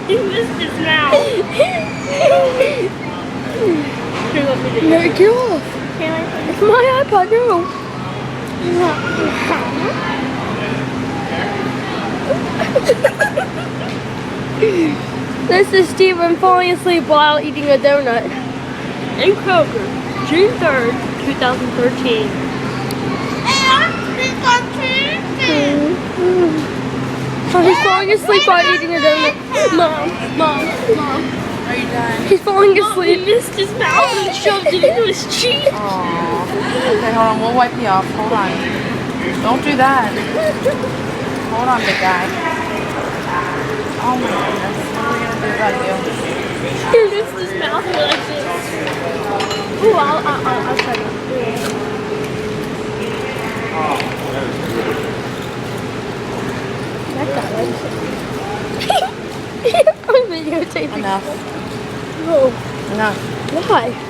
He missed his mouth. Here, let me do No, it. get off. It's my iPad, no. This is Steven falling asleep while eating a donut. In Kroger, June 3rd, 2013. Oh, he's falling asleep while eating a donut. Mom. Are you done? He's falling He asleep. missed his mouth and shoved it into his cheek. Aww. Okay, hold on. We'll wipe you off. Hold on. Don't do that. Hold on, big guy. Oh my goodness. What are we going to do about you? He missed his mouth like this. Ooh, I'll try that. I'm videotaping. Enough. Oh, Enough. why?